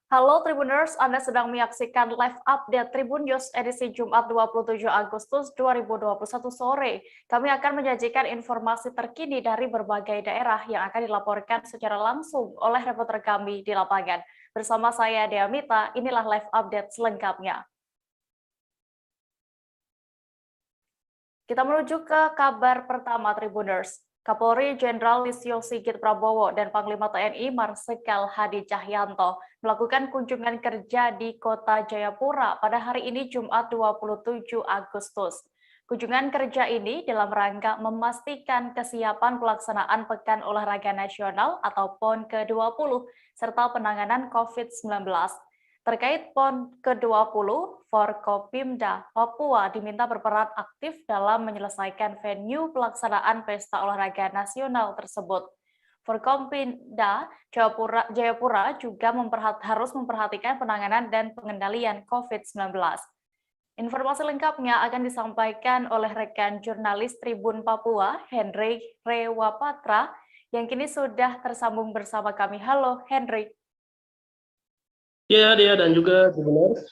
Halo Tribuners, Anda sedang menyaksikan live update Tribun News edisi Jumat 27 Agustus 2021 sore. Kami akan menyajikan informasi terkini dari berbagai daerah yang akan dilaporkan secara langsung oleh reporter kami di lapangan. Bersama saya Dea Mita, inilah live update selengkapnya. Kita menuju ke kabar pertama Tribuners. Kapolri Jenderal Listio Sigit Prabowo dan Panglima TNI Marsikal Hadi Cahyanto melakukan kunjungan kerja di Kota Jayapura pada hari ini Jumat 27 Agustus. Kunjungan kerja ini dalam rangka memastikan kesiapan pelaksanaan Pekan Olahraga Nasional atau PON ke-20 serta penanganan COVID-19. Terkait PON ke-20, Forkopimda Papua diminta berperan aktif dalam menyelesaikan venue pelaksanaan Pesta Olahraga Nasional tersebut. Forkopimda Jayapura juga harus memperhatikan penanganan dan pengendalian COVID-19. Informasi lengkapnya akan disampaikan oleh rekan jurnalis Tribun Papua, Hendrik Rewapatra, yang kini sudah tersambung bersama kami. Halo, Hendrik. Ya, Dea dan juga Tribuners.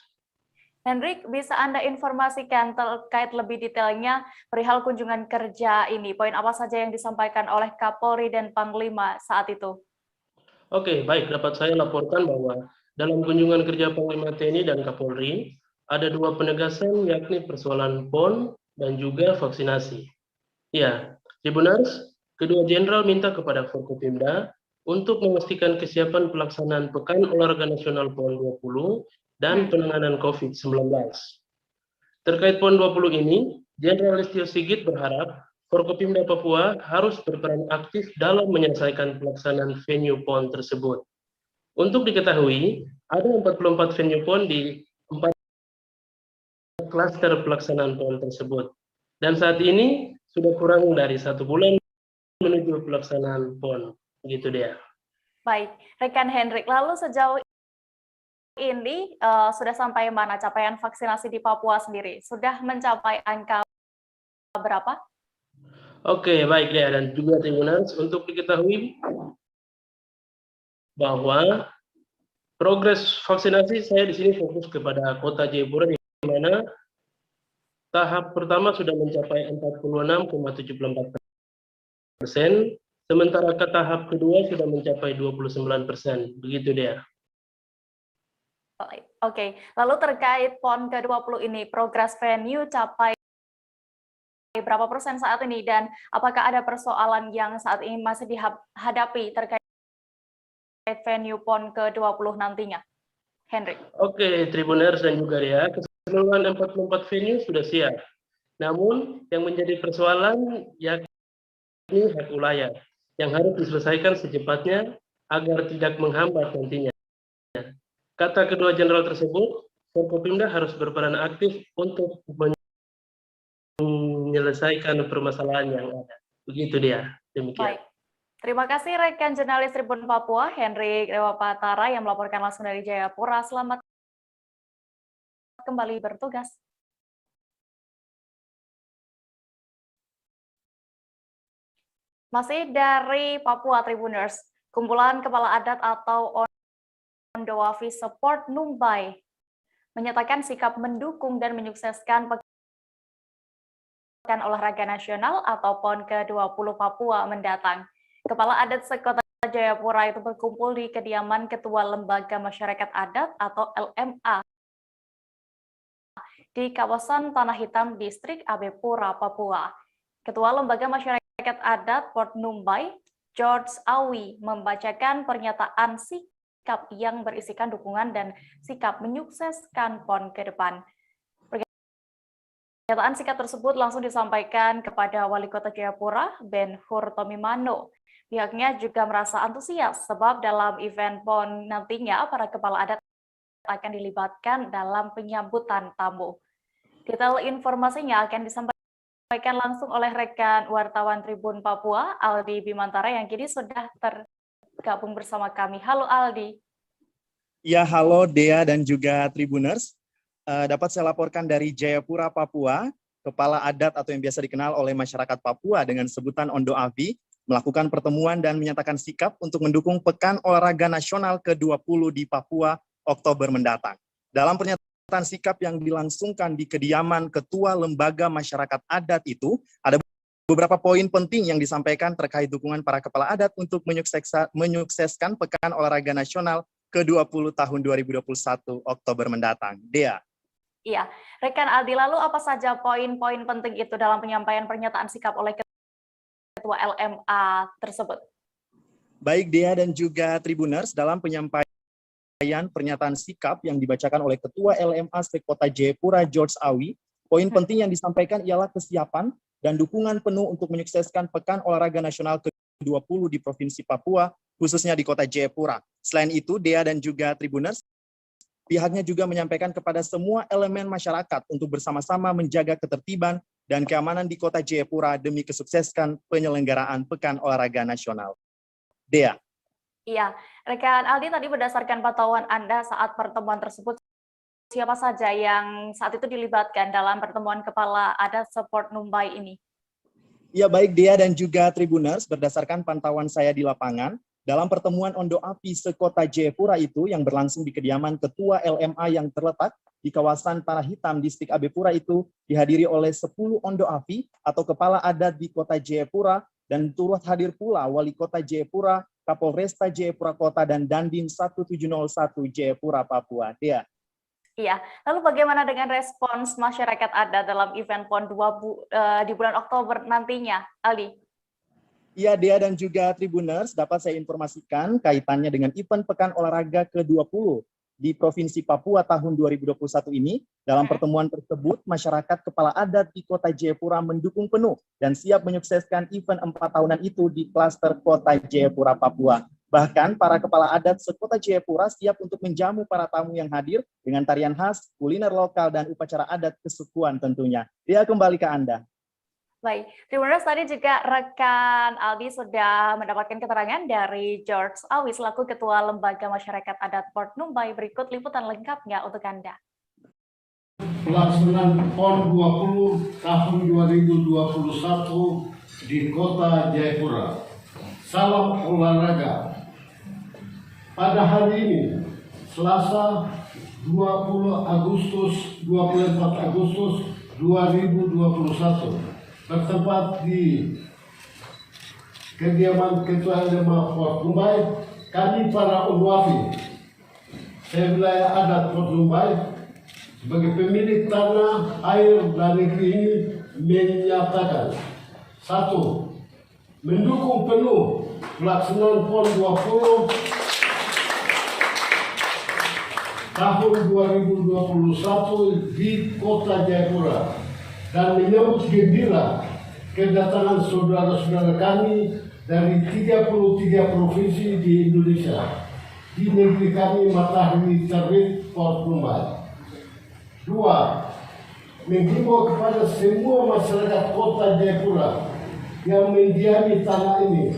Hendrik, bisa Anda informasikan terkait lebih detailnya perihal kunjungan kerja ini? Poin apa saja yang disampaikan oleh Kapolri dan Panglima saat itu? Oke, baik. Dapat saya laporkan bahwa dalam kunjungan kerja Panglima TNI dan Kapolri, ada dua penegasan yakni persoalan PON dan juga vaksinasi. Ya, Tribuners, kedua jenderal minta kepada Forkopimda untuk memastikan kesiapan pelaksanaan Pekan Olahraga Nasional PON 20 dan penanganan COVID-19. Terkait PON 20 ini, Jenderal Listio Sigit berharap Forkopimda Papua harus berperan aktif dalam menyelesaikan pelaksanaan venue PON tersebut. Untuk diketahui, ada 44 venue PON di 4 klaster pelaksanaan PON tersebut. Dan saat ini sudah kurang dari 1 bulan menuju pelaksanaan PON. Begitu dia. Baik, rekan Hendrik, lalu sejauh ini sudah sampai mana capaian vaksinasi di Papua sendiri? Sudah mencapai angka berapa? Oke, baik Dea dan juga Tribuners, untuk diketahui bahwa progres vaksinasi saya di sini fokus kepada Kota Jayapura, di mana tahap pertama sudah mencapai 46,74%, sementara ke tahap kedua sudah mencapai 29%. Begitu dia. Oke, lalu terkait PON ke-20 ini, progres venue capai berapa persen saat ini, dan apakah ada persoalan yang saat ini masih dihadapi terkait venue PON ke-20 nantinya? Hendrik. Oke, Tribuners dan juga dia, keseluruhan 44 venue sudah siap. Namun yang menjadi persoalan yakni hak wilayah yang harus diselesaikan secepatnya agar tidak menghambat nantinya. Kata kedua jenderal tersebut, Forkopimda harus berperan aktif untuk menyelesaikan permasalahan yang ada. Begitu dia. Demikian. Baik. Terima kasih rekan jurnalis Tribun Papua, Hendrik Rewapatra yang melaporkan langsung dari Jayapura. Selamat kembali bertugas. Masih dari Papua Tribuners, kumpulan kepala adat atau Ondowafi Support Numbai menyatakan sikap mendukung dan menyukseskan Pekan Olahraga Nasional atau PON ke-20 Papua mendatang. Kepala adat sekota Jayapura itu berkumpul di kediaman Ketua Lembaga Masyarakat Adat atau LMA di kawasan Tanah Hitam, Distrik Abepura, Papua. Ketua Lembaga Masyarakat Adat Port Numbai, George Awi, membacakan pernyataan sikap yang berisikan dukungan dan sikap menyukseskan PON ke depan. Pernyataan sikap tersebut langsung disampaikan kepada Wali Kota Jayapura, Ben Hur Tomimano. Pihaknya juga merasa antusias sebab dalam event PON nantinya para kepala adat akan dilibatkan dalam penyambutan tamu. Detail informasinya akan disampaikan langsung oleh rekan wartawan Tribun Papua, Aldi Bimantara, yang kini sudah tergabung bersama kami. Halo Aldi. Ya, halo Dea dan juga Tribuners. Dapat saya laporkan dari Jayapura, Papua, kepala adat atau yang biasa dikenal oleh masyarakat Papua dengan sebutan Ondowafi, melakukan pertemuan dan menyatakan sikap untuk mendukung Pekan Olahraga Nasional ke-20 di Papua Oktober mendatang. Dalam pernyataan sikap yang dilangsungkan di kediaman Ketua Lembaga Masyarakat Adat itu, ada beberapa poin penting yang disampaikan terkait dukungan para kepala adat untuk menyukseskan Pekan Olahraga Nasional ke-20 tahun 2021 Oktober mendatang. Dea. Iya, rekan Aldi, lalu apa saja poin-poin penting itu dalam penyampaian pernyataan sikap oleh Ketua LMA tersebut? Baik Dea dan juga Tribuners, dalam penyampaian pernyataan sikap yang dibacakan oleh Ketua LMA Sekota Jayapura George Awi, poin penting yang disampaikan ialah kesiapan dan dukungan penuh untuk menyukseskan Pekan Olahraga Nasional ke-20 di Provinsi Papua, khususnya di Kota Jayapura. Selain itu, Dea dan juga Tribuners, pihaknya juga menyampaikan kepada semua elemen masyarakat untuk bersama-sama menjaga ketertiban dan keamanan di Kota Jayapura demi kesuksesan penyelenggaraan Pekan Olahraga Nasional. Dea. Iya, rekan Aldi, tadi berdasarkan pantauan Anda saat pertemuan tersebut, siapa saja yang saat itu dilibatkan dalam pertemuan kepala adat Support Numbai ini? Ya, baik Dea dan juga Tribuners, berdasarkan pantauan saya di lapangan, dalam pertemuan Ondo Api sekota Jayapura itu yang berlangsung di kediaman Ketua LMA yang terletak di kawasan Tanah Hitam, Distrik Abepura itu dihadiri oleh 10 Ondo Api atau kepala adat di Kota Jayapura, dan turut hadir pula Wali Kota Jayapura, Kapolresta Jayapura Kota, dan Dandim 1701 Jayapura, Papua. Dea. Iya, lalu bagaimana dengan respons masyarakat adat dalam event PON 2 di bulan Oktober nantinya, Aldi? Iya, Dea dan juga Tribuners, dapat saya informasikan kaitannya dengan event Pekan Olahraga ke-20 di Provinsi Papua tahun 2021 ini. Dalam pertemuan tersebut, masyarakat kepala adat di Kota Jayapura mendukung penuh dan siap menyukseskan event 4 tahunan itu di klaster Kota Jayapura, Papua. Bahkan para kepala adat sekota Jayapura siap untuk menjamu para tamu yang hadir dengan tarian khas, kuliner lokal, dan upacara adat kesukuan tentunya. Dia kembali ke Anda. Baik, terima kasih. Tadi juga rekan Aldi sudah mendapatkan keterangan dari George Awi selaku Ketua Lembaga Masyarakat Adat Port Numbai. Berikut liputan lengkapnya untuk Anda. Pelaksanaan PON 20 tahun 2021 di Kota Jayapura. Salam olahraga. Pada hari ini, Selasa 24 Agustus 2021, bertempat di kediaman Ketua LMA Port Numbai, kami para Ondoafi, wilayah adat Port Numbai, sebagai pemilik tanah, air, dan negeri ini menyatakan: 1. Mendukung penuh pelaksanaan PON 20 tahun 2021 di Kota Jayapura, dan menyambut gembira kedatangan saudara-saudara kami dari 33 provinsi di Indonesia di negeri kami matahari terbit Port Numbai. 2. Menghimbau kepada semua masyarakat Kota Jayapura yang mendiami tanah ini,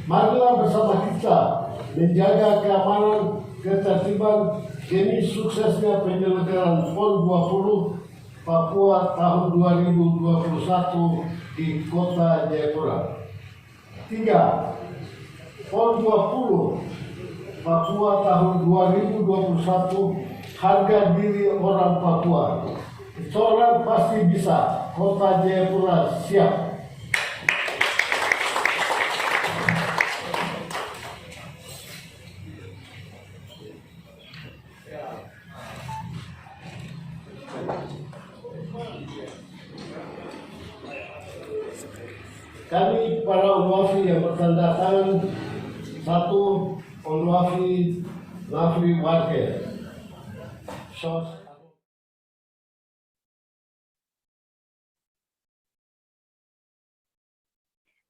marilah bersama kita menjaga keamanan, ketertiban demi suksesnya penyelenggaraan PON 20 Papua tahun 2021 di Kota Jayapura. 3. PON 20 Papua tahun 2021, harga diri orang Papua. Seorang pasti bisa. Kota Jayapura siap. Kami para Ondoafi yang bertanda tangan, 1. Ondoafi Nafri Warga.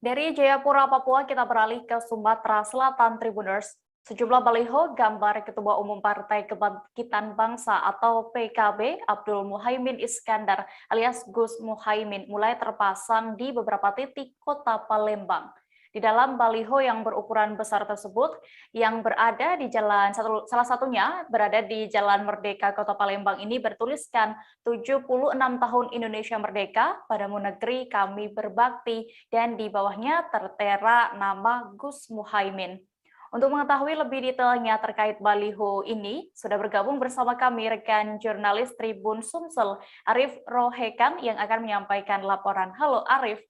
Dari Jayapura, Papua, kita beralih ke Sumatera Selatan, Tribuners. Sejumlah baliho gambar Ketua Umum Partai Kebangkitan Bangsa atau PKB Abdul Muhaimin Iskandar alias Gus Muhaimin mulai terpasang di beberapa titik Kota Palembang. Di dalam baliho yang berukuran besar tersebut, yang berada di jalan, salah satunya berada di Jalan Merdeka Kota Palembang ini bertuliskan 76 tahun Indonesia Merdeka, padamu negeri kami berbakti, dan di bawahnya tertera nama Gus Muhaimin. Untuk mengetahui lebih detailnya terkait baliho ini, sudah bergabung bersama kami rekan jurnalis Tribun Sumsel, Arif Rohekan, yang akan menyampaikan laporan. Halo Arif.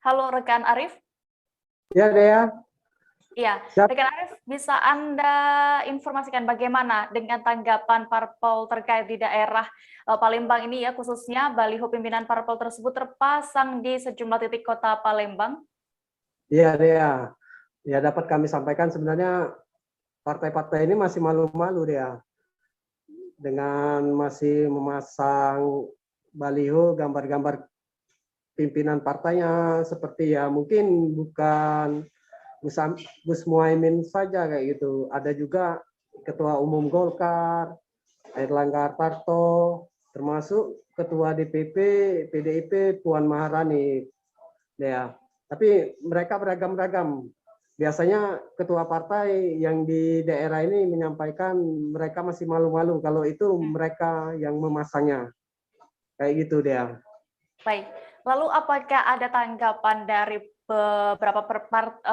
Halo rekan Arif. Ya, Dea. Iya, Siap. rekan Arif, bisa Anda informasikan bagaimana dengan tanggapan parpol terkait di daerah Palembang ini ya, khususnya baliho pimpinan parpol tersebut terpasang di sejumlah titik kota Palembang? Iya, Dea. Ya, dapat kami sampaikan sebenarnya partai-partai ini masih malu-malu, Dea. Dengan masih memasang baliho gambar-gambar pimpinan partainya seperti ya mungkin bukan Gus Muhaimin saja kayak gitu. Ada juga Ketua Umum Golkar, Airlangga Hartarto, termasuk Ketua DPP PDIP Puan Maharani. Ya, tapi mereka beragam-ragam. Biasanya ketua partai yang di daerah ini menyampaikan mereka masih malu-malu kalau itu mereka yang memasangnya. Kayak gitu dia. Baik, lalu apakah ada tanggapan dari beberapa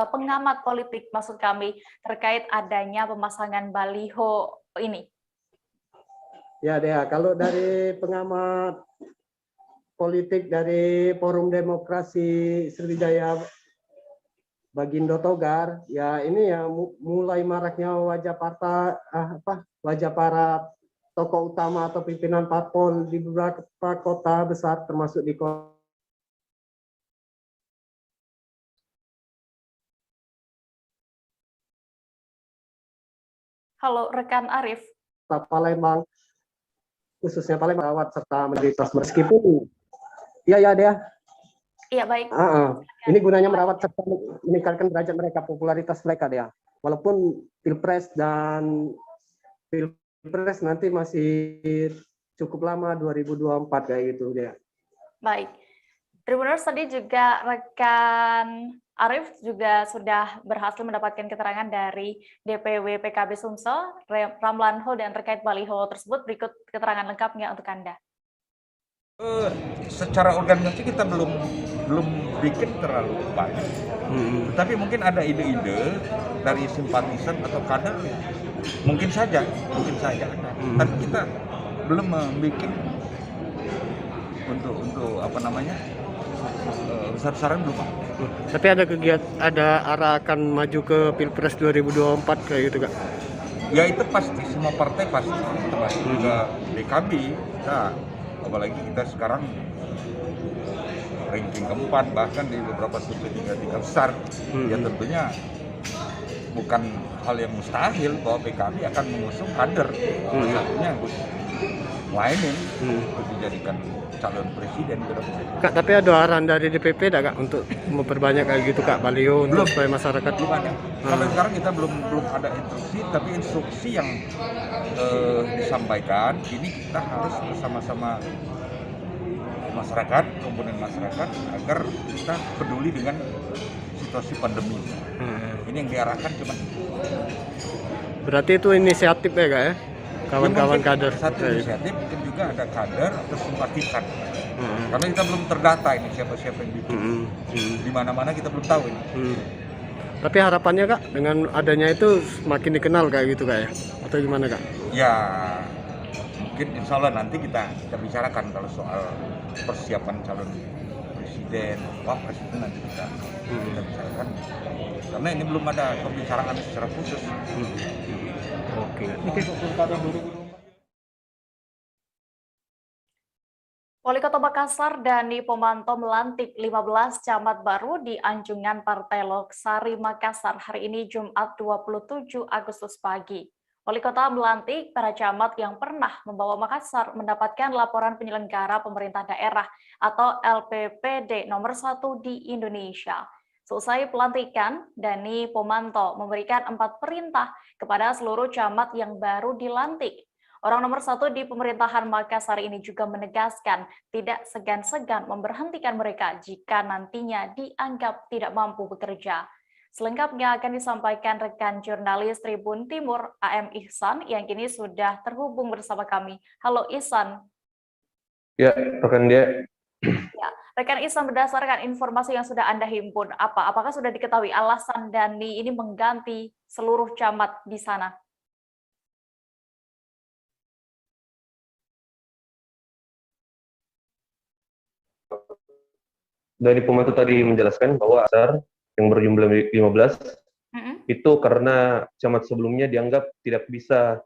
pengamat politik, maksud kami, terkait adanya pemasangan baliho ini? Ya, Dea, kalau dari pengamat politik dari Forum Demokrasi Sriwijaya Bagindo Togar, ya ini ya mulai maraknya wajah wajah para tokoh utama atau pimpinan parpol di beberapa kota besar termasuk di kota. Halo rekan Arif. Palembang, khususnya Palembang merawat serta mayoritas meskipun ya Dea. Iya baik. Ini gunanya merawat serta meningkatkan derajat mereka, popularitas mereka Dea. Walaupun pilpres nanti masih cukup lama 2024 kayak gitu Dea. Baik. Tribuners, tadi juga rekan Arif juga sudah berhasil mendapatkan keterangan dari DPW PKB Sumsel, Ramlan Ho, dan terkait baliho tersebut. Berikut keterangan lengkapnya untuk Anda. Secara organisasi kita belum bikin terlalu banyak, tapi mungkin ada ide-ide dari simpatisan atau kader, mungkin saja ada. Tapi kita belum membuat untuk apa namanya besar-besaran belum. Tapi ada arah akan maju ke Pilpres 2024 kayak gitu Kak? Ya itu pasti, semua partai pasti, termasuk juga PKB. Nah, apalagi kita sekarang ranking keempat, bahkan di beberapa survei tiga besar. Ya tentunya bukan hal yang mustahil bahwa PKB akan mengusung kader, salah satunya Gus Muhaimin untuk dijadikan calon presiden ke depan. Kak, tapi ada arahan dari DPP Kak untuk memperbanyak kayak gitu Kak baliho untuk supaya masyarakat? Belum ada. Sampai sekarang kita belum ada instruksi, tapi instruksi yang disampaikan ini kita harus bersama-sama masyarakat, komponen masyarakat, agar kita peduli dengan situasi pandemi. Ini yang diarahkan cuma. Berarti itu inisiatif ya Kak ya? Kawan-kawan kader. Satu inisiatif, mungkin juga ada kader atau simpatisan. Karena kita belum terdata ini siapa-siapa yang bikin. Di mana-mana kita belum tahu ini. Tapi harapannya Kak, dengan adanya itu semakin dikenal kayak gitu Kak ya? Atau gimana Kak? Ya, mungkin insya Allah nanti kita bicarakan kalau soal persiapan calon presiden, wapres itu nanti kita bicarakan. Karena ini belum ada pembicaraan secara khusus. Oke. Wali Kota Makassar Dani Pomanto melantik 15 camat baru di Anjungan Partai Loksari Makassar hari ini Jumat 27 Agustus pagi. Wali Kota melantik para camat yang pernah membawa Makassar mendapatkan laporan penyelenggara pemerintah daerah atau LPPD nomor 1 di Indonesia. Selesai pelantikan, Dani Pomanto memberikan 4 perintah kepada seluruh camat yang baru dilantik. Orang nomor 1 di pemerintahan Makassar ini juga menegaskan tidak segan-segan memberhentikan mereka jika nantinya dianggap tidak mampu bekerja. Selengkapnya akan disampaikan rekan jurnalis Tribun Timur AM Ihsan yang kini sudah terhubung bersama kami. Halo Ihsan. Ya, rekan dia. Ya, Rekan Ihsan, berdasarkan informasi yang sudah Anda himpun, apakah sudah diketahui alasan Dhani ini mengganti seluruh camat di sana? Dari pembantu tadi menjelaskan bahwa asar yang berjumlah 15 itu karena camat sebelumnya dianggap tidak bisa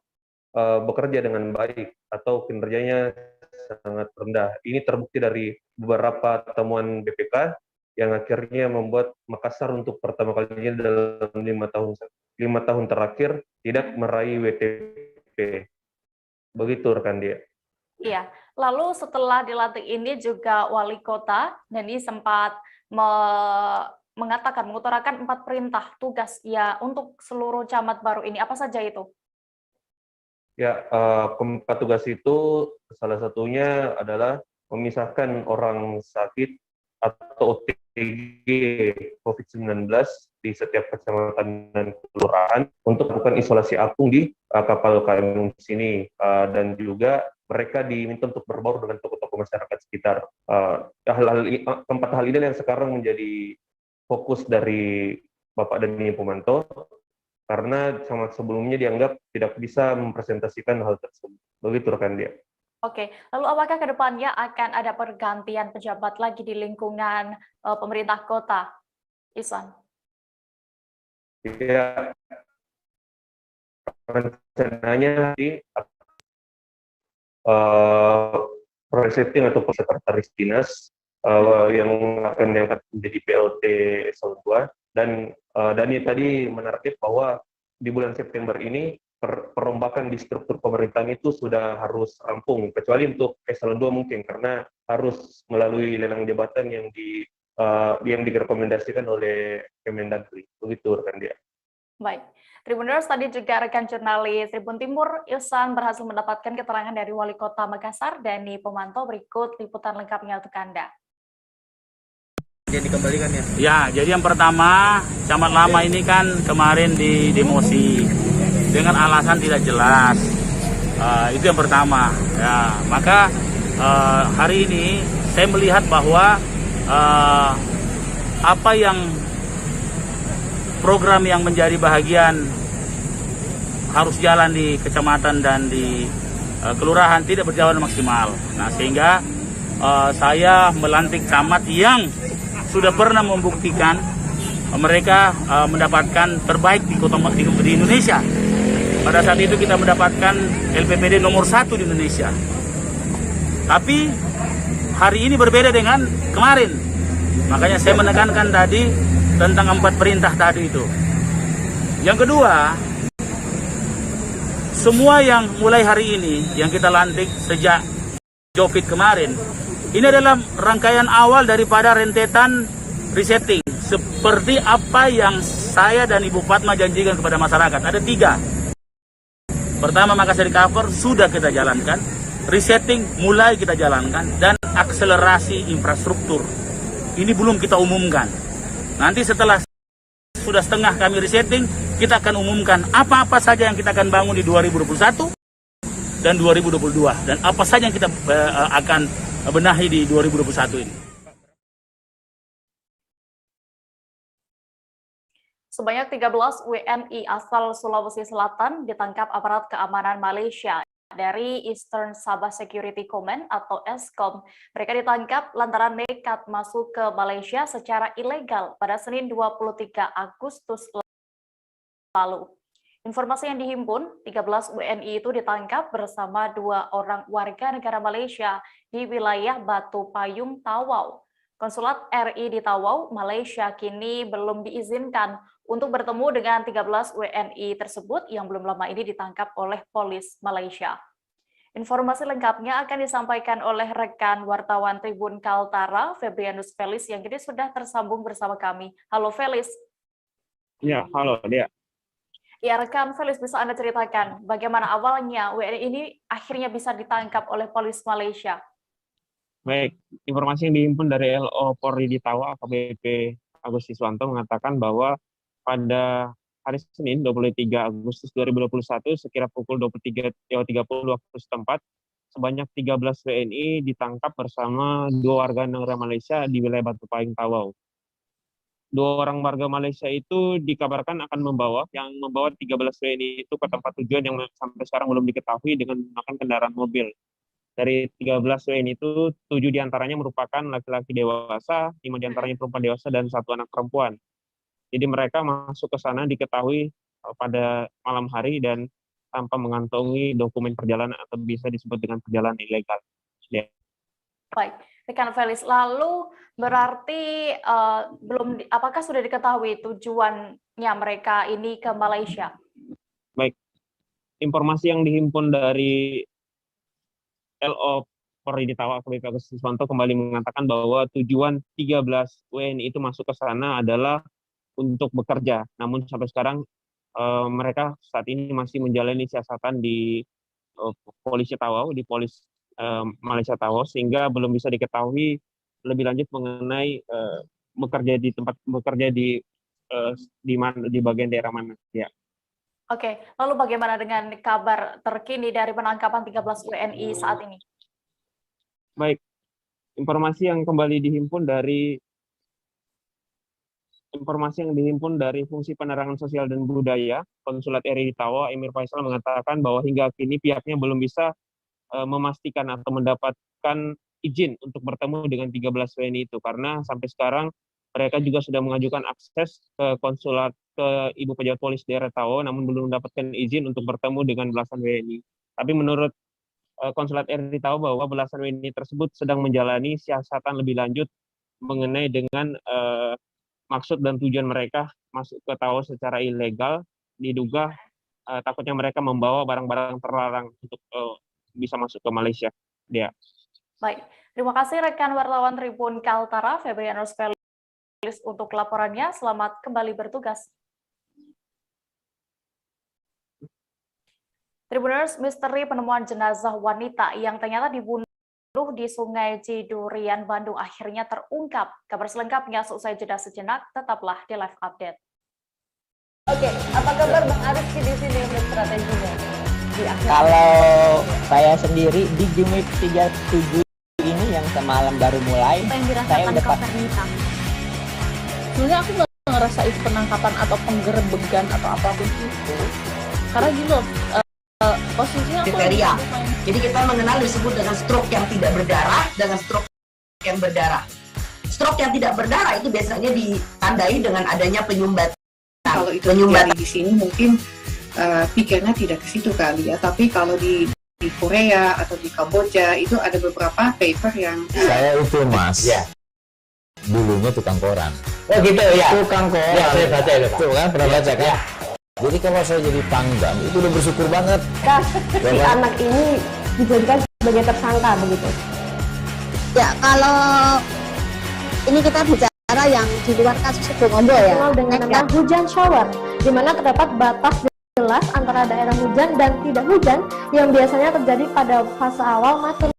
bekerja dengan baik atau kinerjanya sangat rendah. Ini terbukti dari beberapa temuan BPK yang akhirnya membuat Makassar untuk pertama kalinya dalam 5 tahun terakhir tidak meraih WTP. Begitu rekan dia. Iya, lalu setelah dilantik ini juga wali kota Dhani sempat mengutarakan 4 perintah tugas ya untuk seluruh camat baru ini. Apa saja itu? Ya, keempat tugas itu salah satunya adalah memisahkan orang sakit atau OTG COVID-19 di setiap kecamatan dan kelurahan untuk melakukan isolasi apung di kapal KM sini, dan juga mereka diminta untuk berbaur dengan tokoh-tokoh masyarakat sekitar. Keempat hal ini yang sekarang menjadi fokus dari Bapak Dhani Pomanto, karena camat sebelumnya dianggap tidak bisa mempresentasikan hal tersebut. Begitu rekan dia. Oke, lalu apakah ke depannya akan ada pergantian pejabat lagi di lingkungan pemerintah kota, Ihsan? Ya, rencananya di presetting atau sekretaris dinas yang akan diangkat menjadi PLT eselon 2, dan Dhani tadi menarget bahwa di bulan September ini perombakan di struktur pemerintahan itu sudah harus rampung, kecuali untuk eselon 2 mungkin karena harus melalui lelang jabatan yang direkomendasikan oleh Kemendagri. Begitu rekan dia. Baik. Tribuners, tadi juga rekan jurnalis Tribun Timur, Ihsan, berhasil mendapatkan keterangan dari Wali Kota Makassar, Dhani Pomanto. Berikut liputan lengkapnya untuk Anda. Jadi dikembalikan ya? Ya, jadi yang pertama, camat lama ini kan kemarin demosi dengan alasan tidak jelas. Itu yang pertama. Ya, maka hari ini saya melihat bahwa apa yang program yang menjadi bahagian harus jalan di kecamatan dan di kelurahan tidak berjalan maksimal. Nah, sehingga saya melantik camat yang sudah pernah membuktikan mereka mendapatkan terbaik di Indonesia. Pada saat itu kita mendapatkan LPPD nomor 1 di Indonesia. Tapi hari ini berbeda dengan kemarin. Makanya saya menekankan tadi tentang 4 perintah tadi itu. Yang kedua, semua yang mulai hari ini yang kita lantik sejak COVID kemarin, ini adalah rangkaian awal daripada rentetan resetting. Seperti apa yang saya dan Ibu Fatma janjikan kepada masyarakat. Ada 3. Pertama, Makassar Recover sudah kita jalankan. Resetting mulai kita jalankan. Dan akselerasi infrastruktur. Ini belum kita umumkan. Nanti setelah sudah setengah kami resetting, kita akan umumkan apa-apa saja yang kita akan bangun di 2021 dan 2022. Dan apa saja yang kita akan benahi di 2021 ini. Sebanyak 13 WNI asal Sulawesi Selatan ditangkap aparat keamanan Malaysia dari Eastern Sabah Security Command atau ESCOM. Mereka ditangkap lantaran nekat masuk ke Malaysia secara ilegal pada Senin 23 Agustus lalu. Informasi yang dihimpun, 13 WNI itu ditangkap bersama 2 orang warga negara Malaysia di wilayah Batu Payung, Tawau. Konsulat RI di Tawau, Malaysia kini belum diizinkan untuk bertemu dengan 13 WNI tersebut yang belum lama ini ditangkap oleh polis Malaysia. Informasi lengkapnya akan disampaikan oleh rekan wartawan Tribun Kaltara, Febrianus Felis, yang kini sudah tersambung bersama kami. Halo Felis. Ya, halo Dea. Ya, rekan Felis, bisa Anda ceritakan bagaimana awalnya WNI ini akhirnya bisa ditangkap oleh polis Malaysia? Baik, informasi yang dihimpun dari LO Polri di Tawau, AKBP Agus Iswanto mengatakan bahwa pada hari Senin 23 Agustus 2021 sekira pukul 23.30 waktu setempat, sebanyak 13 WNI ditangkap bersama 2 warga negara Malaysia di wilayah Batu Paing Tawau. 2 orang warga Malaysia itu dikabarkan akan membawa 13 WNI itu ke tempat tujuan yang sampai sekarang belum diketahui dengan menggunakan kendaraan mobil. Dari 13 WNI itu 7 diantaranya merupakan laki-laki dewasa, 5 diantaranya perempuan dewasa dan 1 anak perempuan. Jadi mereka masuk ke sana diketahui pada malam hari dan tanpa mengantongi dokumen perjalanan atau bisa disebut dengan perjalanan ilegal. Ya. Baik, rekan Felis, lalu berarti apakah sudah diketahui tujuannya mereka ini ke Malaysia? Baik, informasi yang dihimpun dari LO Polri di Tawau AKBP Agus Siswanto kembali mengatakan bahwa tujuan 13 WNI itu masuk ke sana adalah untuk bekerja. Namun sampai sekarang mereka saat ini masih menjalani siasatan di polisi Tawau, di Polis Malaysia Tawau, sehingga belum bisa diketahui lebih lanjut mengenai bekerja di bagian daerah mana. Ya. Oke, lalu bagaimana dengan kabar terkini dari penangkapan 13 WNI saat ini? Baik, informasi yang dihimpun dari Fungsi Penerangan Sosial dan Budaya Konsulat RI di Tawau, Emir Faisal mengatakan bahwa hingga kini pihaknya belum bisa memastikan atau mendapatkan izin untuk bertemu dengan 13 WNI itu, karena sampai sekarang mereka juga sudah mengajukan akses ke konsulat ke Ibu Pejabat Polis daerah Tawau, namun belum mendapatkan izin untuk bertemu dengan belasan WNI. Tapi menurut Konsulat RI Tawau bahwa belasan WNI tersebut sedang menjalani siasatan lebih lanjut mengenai dengan maksud dan tujuan mereka masuk ke Tawau secara ilegal, diduga takutnya mereka membawa barang-barang terlarang untuk bisa masuk ke Malaysia. Ya. Baik, terima kasih rekan wartawan Tribun Kaltara, Febrianus Felis untuk laporannya. Selamat kembali bertugas. Tribuners, misteri penemuan jenazah wanita yang ternyata dibunuh di Sungai Cidurian, Bandung akhirnya terungkap. Kabar selengkapnya seusai jeda sejenak, tetaplah di Live Update. Oke, apa kabar Bang Ariski di sini untuk strateginya? Kalau saya sendiri di Jumit 37 ini yang semalam baru mulai, saya udah Kopernita. Sebenarnya aku nggak ngerasa itu penangkapan atau penggerebegan atau apapun itu, karena gini loh, posisinya kriteria. Jadi kita mengenal disebut dengan stroke yang tidak berdarah dengan stroke yang berdarah. Stroke yang tidak berdarah itu biasanya ditandai dengan adanya penyumbatan. Kalau itu terjadi di sini mungkin pikirnya tidak ke situ kali ya, tapi kalau di Korea atau di Kamboja itu ada beberapa paper yang saya itu Mas. Ya. Dulunya tukang koran. Oh gitu ya. Tukang koran. Ya, saya baca itu, Pak. Tuh kan pernah baca kan? Ya. Jadi kalau saya jadi pangdam itu udah bersyukur banget. Si anak ini dijadikan sebagai tersangka begitu. Ya, kalau ini kita bicara yang di luar kasus Situbondo ya. Dengan nama hujan shower, di mana terdapat batas jelas antara daerah hujan dan tidak hujan yang biasanya terjadi pada fase awal masuk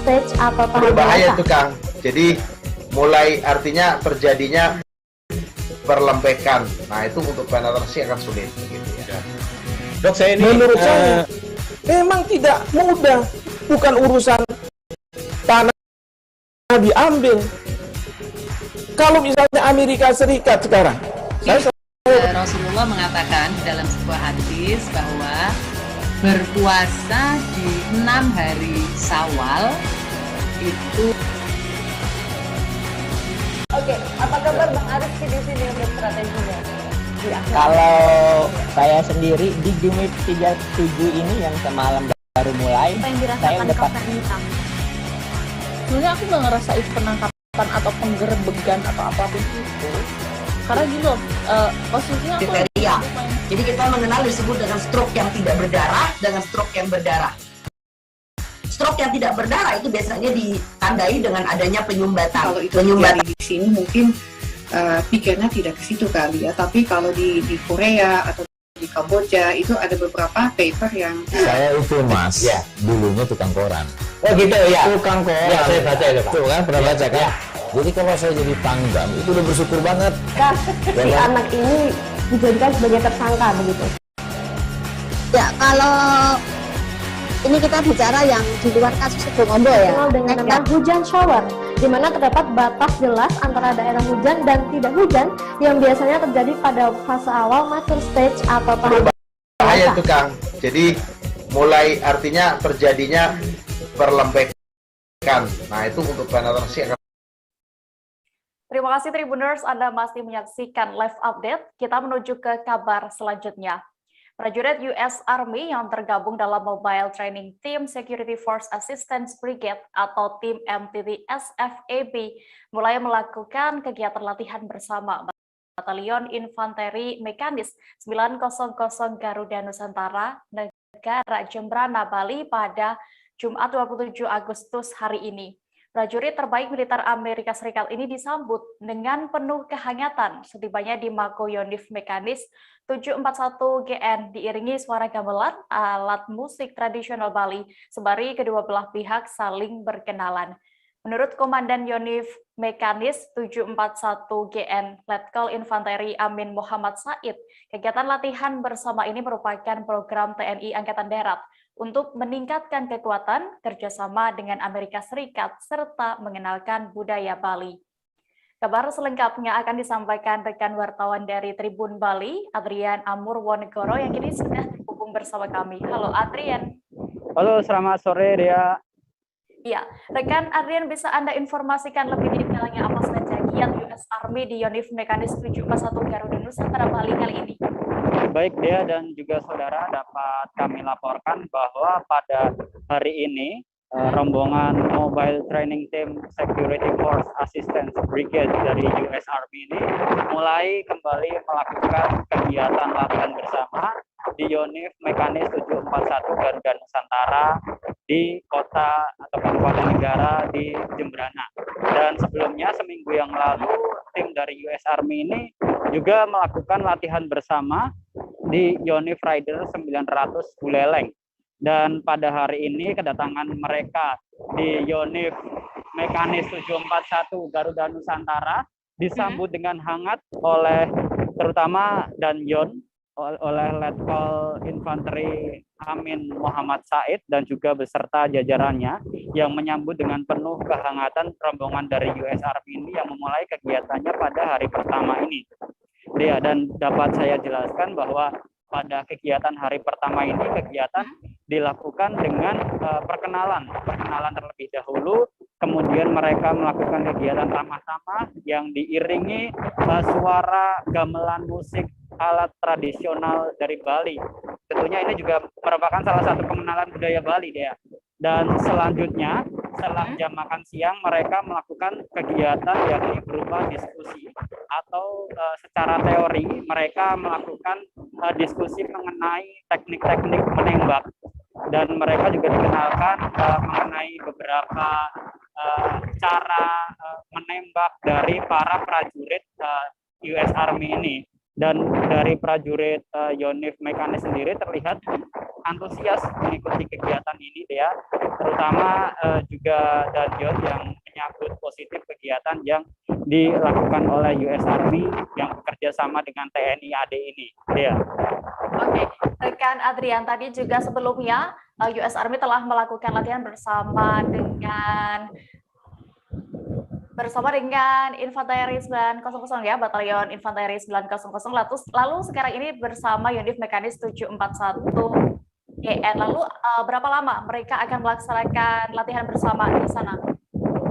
stage atau tahap berbahaya tuh Kang. Jadi mulai artinya terjadinya perlembekan. Nah itu untuk penetrasi akan sulit gitu ya. Dok, saya ini menurut saya memang tidak mudah, bukan urusan tanah diambil. Kalau misalnya Amerika Serikat sekarang, Rasulullah mengatakan dalam sebuah hadis bahwa berpuasa di 6 hari Syawal itu. Oke, apa kabar Bang Ariski di sini untuk strateginya? Ya. Kalau saya sendiri di Jumit 37 ini yang semalam baru mulai, saya udah Kopernita. Sebenarnya aku nggak ngerasa itu penangkapan atau penggerebegan atau apapun itu, karena gini loh, posisinya kriteria. Jadi kita mengenal disebut dengan stroke yang tidak berdarah dengan stroke yang berdarah. Stroke yang tidak berdarah itu biasanya ditandai dengan adanya penyumbatan. Kalau itu terjadi di sini mungkin pikirnya tidak ke situ kali ya, tapi kalau di Korea atau di Kamboja itu ada beberapa paper yang saya itu Mas. Ya. Dulunya tukang koran. Oh gitu ya. Tukang koran. Ya, saya baca itu, Pak. Tuh kan pernah baca kan? Ya. Jadi kalau saya jadi pangdam itu udah bersyukur banget. Si anak ini dijadikan sebagai tersangka begitu. Ya, kalau Ini kita bicara yang di luar kasus Sebongombo ya. Dikenal dengan nama hujan shower, di mana terdapat batas jelas antara daerah hujan dan tidak hujan yang biasanya terjadi pada fase awal mature stage atau tahap bahaya itu Kang. Jadi mulai artinya terjadinya perlembekan. Nah itu untuk penetrasi akan. Terima kasih Tribuners, Anda masih menyaksikan live update. Kita menuju ke kabar selanjutnya. Prajurit US Army yang tergabung dalam Mobile Training Team Security Force Assistance Brigade atau tim MTT SFAB mulai melakukan kegiatan latihan bersama Batalion Infanteri Mekanis 900 Garuda Nusantara, negara Jembrana, Bali pada Jumat 27 Agustus hari ini. Prajurit terbaik militer Amerika Serikat ini disambut dengan penuh kehangatan setibanya di Mako Yonif Mekanis 741 GN diiringi suara gamelan alat musik tradisional Bali sembari kedua belah pihak saling berkenalan. Menurut Komandan Yonif Mekanis 741 GN Letkol Infanteri Amin Muhammad Said, kegiatan latihan bersama ini merupakan program TNI Angkatan Darat untuk meningkatkan kekuatan kerjasama dengan Amerika Serikat serta mengenalkan budaya Bali. Kabar selengkapnya akan disampaikan rekan wartawan dari Tribun Bali, Adrian Amurwonegoro yang kini sudah terhubung bersama kami. Halo Adrian. Halo, selamat sore Dea. Iya, rekan Adrian bisa Anda informasikan lebih detailnya apa saja giat US Army di Yonif Mekanis 741 Garuda Nusantara Bali kali ini? Baik Dea dan juga saudara, dapat kami laporkan bahwa pada hari ini rombongan Mobile Training Team Security Force Assistance Brigade dari US Army ini mulai kembali melakukan kegiatan latihan bersama di Yonif Mekanis 741 Garuda Nusantara di kota atau kabupaten negara di Jembrana. Dan sebelumnya seminggu yang lalu tim dari US Army ini juga melakukan latihan bersama di Yonif Rider 900 Buleleng. Dan pada hari ini kedatangan mereka di Yonif Mekanis 741 Garuda Nusantara disambut dengan hangat oleh terutama Danjon, oleh Letkol Infanteri Amin Muhammad Said dan juga beserta jajarannya yang menyambut dengan penuh kehangatan rombongan dari US Army ini yang memulai kegiatannya pada hari pertama ini. Ya, dan dapat saya jelaskan bahwa pada kegiatan hari pertama ini kegiatan dilakukan dengan perkenalan terlebih dahulu, kemudian mereka melakukan kegiatan ramah-tamah yang diiringi suara gamelan musik alat tradisional dari Bali. Tentunya ini juga merupakan salah satu pengenalan budaya Bali ya. Dan selanjutnya setelah jam makan siang mereka melakukan kegiatan yakni berupa diskusi atau secara teori mereka melakukan diskusi mengenai teknik-teknik menembak dan mereka juga dikenalkan mengenai beberapa cara menembak dari para prajurit US Army ini. Dan dari prajurit Yonif Mekanis sendiri terlihat antusias mengikuti kegiatan ini ya, terutama juga Danjon yang menyambut positif kegiatan yang dilakukan oleh US Army yang bekerja sama dengan TNI AD ini ya. Oke, rekan Adrian, tadi juga sebelumnya US Army telah melakukan latihan bersama dengan Infanteri 900 ya, Batalion Infanteri 900, lalu sekarang ini bersama Yonif Mekanis 741 GN. Lalu berapa lama mereka akan melaksanakan latihan bersama di sana?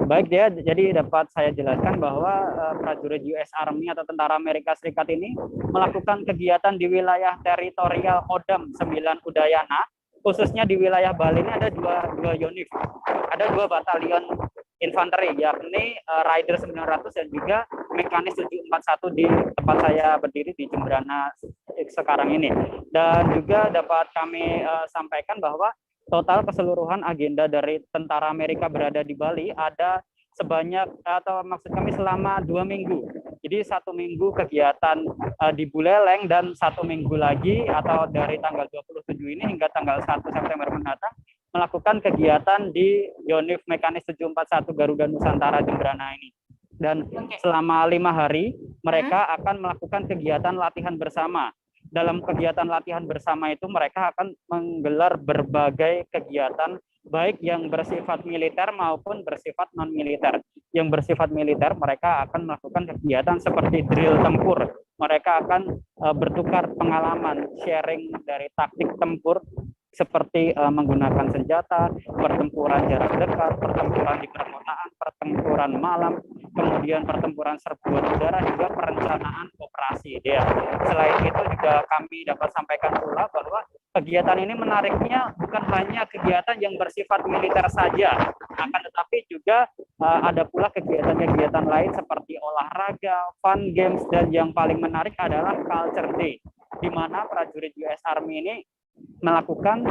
Baik ya, jadi dapat saya jelaskan bahwa prajurit US Army atau Tentara Amerika Serikat ini melakukan kegiatan di wilayah teritorial Kodam 9 Udayana, khususnya di wilayah Bali ini ada dua unit, ada 2 batalion infanteri yakni Rider 900 dan juga Mekanis 741 di tempat saya berdiri di Jembrana sekarang ini. Dan juga dapat kami sampaikan bahwa total keseluruhan agenda dari tentara Amerika berada di Bali ada sebanyak atau maksud kami selama 2 minggu. Jadi 1 minggu kegiatan di Buleleng dan 1 minggu lagi atau dari tanggal 27 ini hingga tanggal 1 September mendatang melakukan kegiatan di Yonif Mekanis 741 Garuda Nusantara Jembrana ini. Dan selama 5 hari mereka akan melakukan kegiatan latihan bersama dalam kegiatan latihan bersama itu mereka akan menggelar berbagai kegiatan baik yang bersifat militer maupun bersifat non-militer. Yang bersifat militer mereka akan melakukan kegiatan seperti drill tempur. Mereka akan bertukar pengalaman, sharing dari taktik tempur seperti menggunakan senjata, pertempuran jarak dekat, pertempuran di perkotaan, pertempuran malam, kemudian pertempuran serbuan udara, hingga perencanaan operasi. Selain itu juga kami dapat sampaikan pula bahwa kegiatan ini menariknya bukan hanya kegiatan yang bersifat militer saja, akan tetapi juga ada pula kegiatan-kegiatan lain seperti olahraga, fun games, dan yang paling menarik adalah Culture Day, di mana prajurit US Army ini melakukan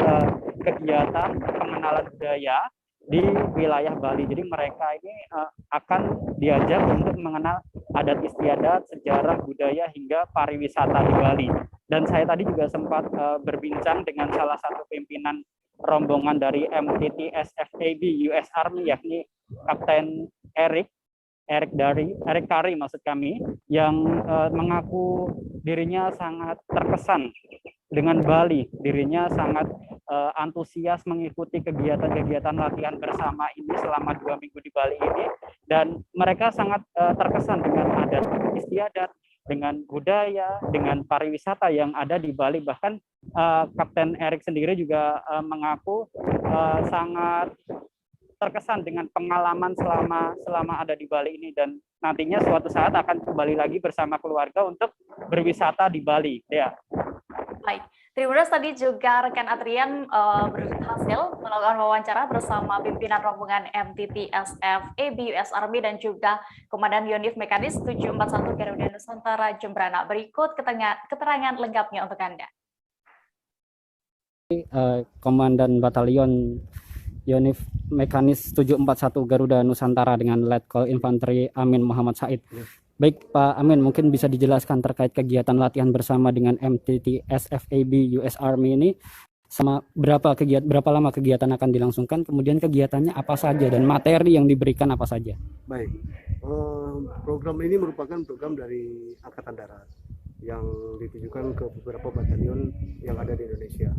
kegiatan pengenalan budaya di wilayah Bali. Jadi mereka ini akan diajak untuk mengenal adat istiadat, sejarah, budaya, hingga pariwisata di Bali. Dan saya tadi juga sempat berbincang dengan salah satu pimpinan rombongan dari MTT SFAB US Army, yakni Kapten Eric Kari maksud kami, yang mengaku dirinya sangat terkesan dengan Bali. Dirinya sangat antusias mengikuti kegiatan-kegiatan latihan bersama ini selama 2 minggu di Bali ini, dan mereka sangat terkesan dengan adat istiadat, dengan budaya, dengan pariwisata yang ada di Bali. Bahkan Kapten Eric sendiri juga mengaku sangat terkesan dengan pengalaman selama ada di Bali ini, dan nantinya suatu saat akan kembali lagi bersama keluarga untuk berwisata di Bali. Baik, Tribuners, tadi juga rekan Adrian berhasil melakukan wawancara bersama pimpinan rombongan MTT SFAB US Army dan juga Komandan Yonif Mekanis 741 Garuda Nusantara Jembrana. Berikut keterangan lengkapnya untuk Anda. Komandan Batalion Yonif Mekanis 741 Garuda Nusantara dengan Letkol Infanteri Amin Muhammad Said. Baik Pak Amin, mungkin bisa dijelaskan terkait kegiatan latihan bersama dengan MTT SFAB US Army ini, sama berapa lama kegiatan akan dilangsungkan, kemudian kegiatannya apa saja dan materi yang diberikan apa saja? Baik, program ini merupakan program dari Angkatan Darat yang ditujukan ke beberapa batalion yang ada di Indonesia.